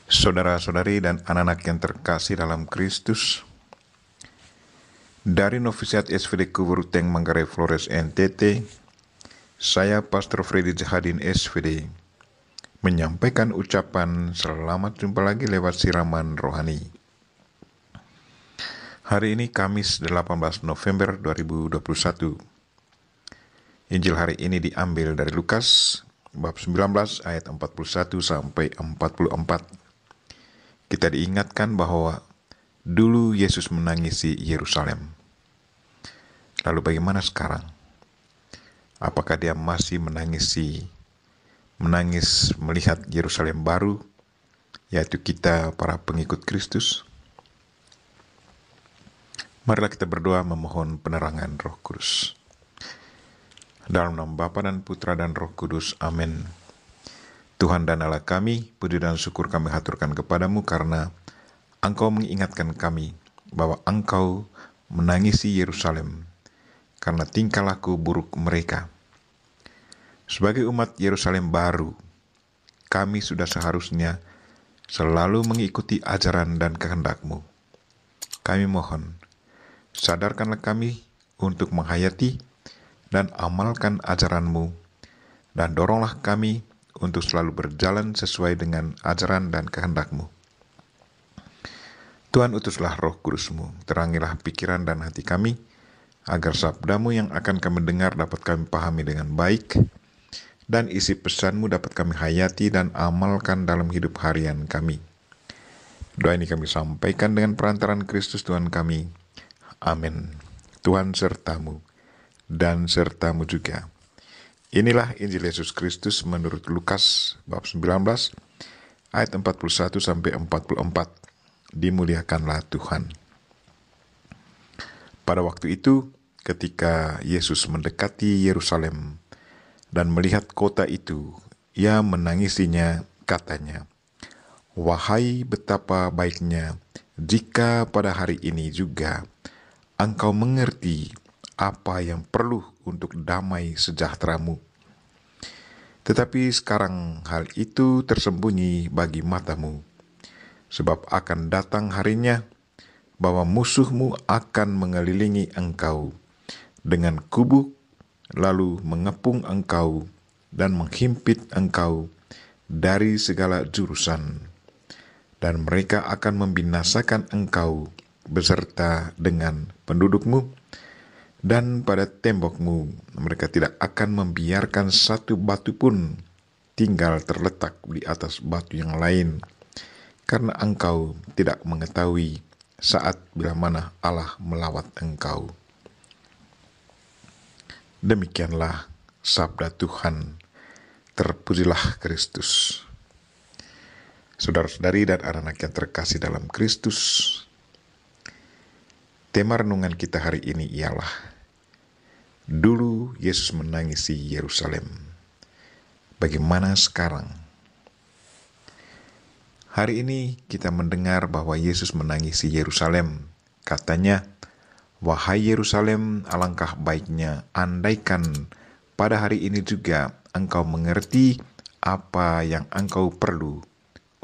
Saudara-saudari dan anak-anak yang terkasih dalam Kristus, dari Novisiat SVD Kuburuteng Manggarai Flores NTT, saya Pastor Freddy Jahadin SVD menyampaikan ucapan selamat jumpa lagi lewat siraman rohani. Hari ini Kamis 18 November 2021. Injil hari ini diambil dari Lukas bab 19 ayat 41 sampai 44. Kita diingatkan bahwa dulu Yesus menangisi Yerusalem. Lalu bagaimana sekarang? Apakah dia masih menangis melihat Yerusalem baru, yaitu kita para pengikut Kristus? Marilah kita berdoa memohon penerangan Roh Kudus. Dalam nama Bapa dan Putra dan Roh Kudus, amin. Tuhan dan Allah kami, puji dan syukur kami haturkan kepadamu karena Engkau mengingatkan kami bahwa Engkau menangisi Yerusalem karena tingkah laku buruk mereka. Sebagai umat Yerusalem baru, kami sudah seharusnya selalu mengikuti ajaran dan kehendak-Mu. Kami mohon, sadarkanlah kami untuk menghayati dan amalkan ajaran-Mu, dan doronglah kami untuk selalu berjalan sesuai dengan ajaran dan kehendak-Mu. Tuhan, utuslah Roh Kudus-Mu, terangilah pikiran dan hati kami, agar sabda-Mu yang akan kami dengar dapat kami pahami dengan baik, dan isi pesan-Mu dapat kami hayati dan amalkan dalam hidup harian kami. Doa ini kami sampaikan dengan perantaran Kristus Tuhan kami. Amin. Tuhan sertamu, dan sertamu juga. Inilah Injil Yesus Kristus menurut Lukas bab 19 ayat 41 sampai 44. Dimuliakanlah Tuhan. Pada waktu itu, ketika Yesus mendekati Yerusalem dan melihat kota itu, ia menangisinya, katanya, "Wahai betapa baiknya jika pada hari ini juga engkau mengerti apa yang perlu untuk damai sejahteramu. Tetapi sekarang hal itu tersembunyi bagi matamu, sebab akan datang harinya bahwa musuhmu akan mengelilingi engkau dengan kubu, lalu mengepung engkau dan menghimpit engkau dari segala jurusan, dan mereka akan membinasakan engkau beserta dengan pendudukmu, dan pada tembokmu mereka tidak akan membiarkan satu batu pun tinggal terletak di atas batu yang lain, karena engkau tidak mengetahui saat bila mana Allah melawat engkau." Demikianlah sabda Tuhan. Terpujilah Kristus. Saudara-saudari dan anak-anak yang terkasih dalam Kristus, tema renungan kita hari ini ialah dulu Yesus menangisi Yerusalem. Bagaimana sekarang? Hari ini kita mendengar bahwa Yesus menangisi Yerusalem. Katanya, "Wahai Yerusalem, alangkah baiknya andaikan pada hari ini juga engkau mengerti apa yang engkau perlu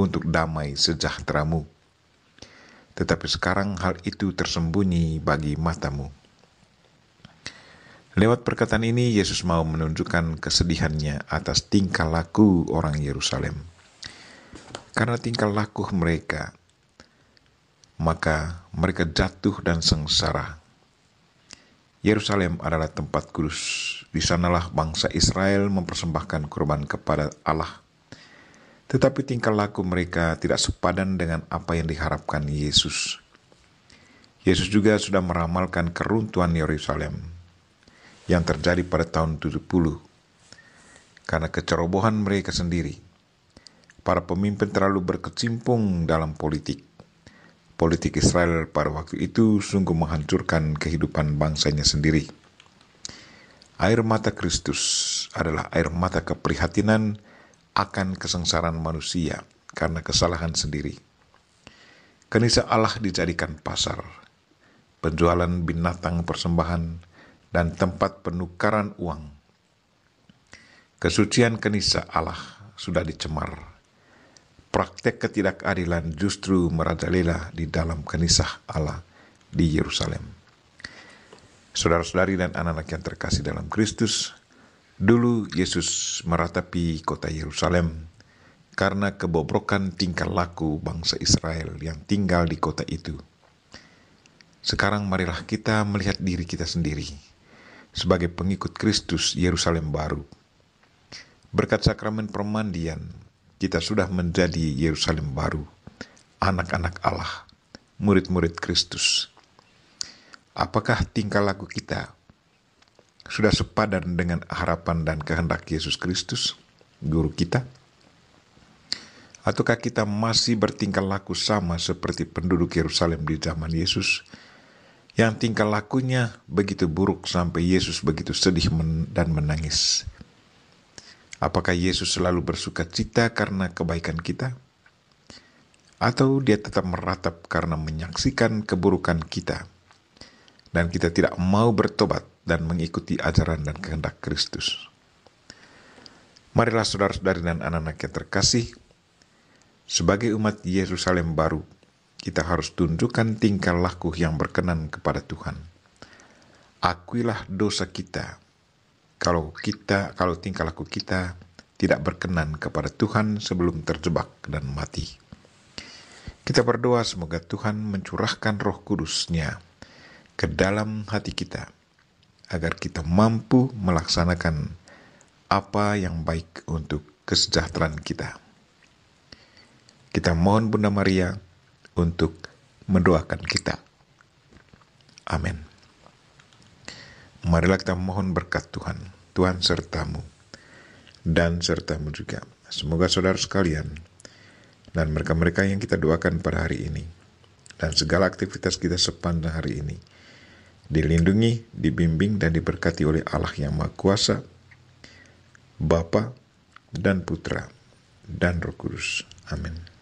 untuk damai sejahteramu. Tetapi sekarang hal itu tersembunyi bagi matamu." Lewat perkataan ini, Yesus mau menunjukkan kesedihannya atas tingkah laku orang Yerusalem. Karena tingkah laku mereka, maka mereka jatuh dan sengsara. Yerusalem adalah tempat kudus. Di sanalah bangsa Israel mempersembahkan kurban kepada Allah. Tetapi tingkah laku mereka tidak sepadan dengan apa yang diharapkan Yesus. Yesus juga sudah meramalkan keruntuhan Yerusalem yang terjadi pada tahun 70 karena kecerobohan mereka sendiri. Para pemimpin terlalu berkecimpung dalam politik. Politik Israel pada waktu itu sungguh menghancurkan kehidupan bangsanya sendiri. Air mata Kristus adalah air mata keprihatinan akan kesengsaraan manusia karena kesalahan sendiri. Kanisa Allah dijadikan pasar, penjualan binatang persembahan, dan tempat penukaran uang. Kesucian kanisa Allah sudah dicemar. praktek ketidakadilan justru merajalela di dalam kanisah Allah di Yerusalem. Saudara-saudari dan anak-anak yang terkasih dalam Kristus, dulu Yesus meratapi kota Yerusalem karena kebobrokan tingkah laku bangsa Israel yang tinggal di kota itu. Sekarang marilah kita melihat diri kita sendiri sebagai pengikut Kristus Yerusalem baru. Berkat sakramen permandian, kita sudah menjadi Yerusalem baru, anak-anak Allah, murid-murid Kristus. Apakah tingkah laku kita sudah sepadan dengan harapan dan kehendak Yesus Kristus, guru kita? Ataukah kita masih bertingkah laku sama seperti penduduk Yerusalem di zaman Yesus, yang tingkah lakunya begitu buruk sampai Yesus begitu sedih dan menangis? Apakah Yesus selalu bersuka cita karena kebaikan kita? Atau dia tetap meratap karena menyaksikan keburukan kita, dan kita tidak mau bertobat dan mengikuti ajaran dan kehendak Kristus? Marilah saudara-saudari dan anak-anak yang terkasih, sebagai umat Yerusalem baru, kita harus tunjukkan tingkah laku yang berkenan kepada Tuhan. Akuilah dosa kita kalau tingkah laku kita tidak berkenan kepada Tuhan sebelum terjebak dan mati. Kita berdoa semoga Tuhan mencurahkan Roh Kudus-Nya ke dalam hati kita, agar kita mampu melaksanakan apa yang baik untuk kesejahteraan kita. Kita mohon Bunda Maria untuk mendoakan kita. Amin. Marilah kita mohon berkat Tuhan. Tuhan sertamu dan sertamu juga. Semoga saudara sekalian dan mereka-mereka yang kita doakan pada hari ini dan segala aktivitas kita sepanjang hari ini dilindungi, dibimbing, dan diberkati oleh Allah yang Maha Kuasa, Bapa dan Putra dan Roh Kudus. Amin.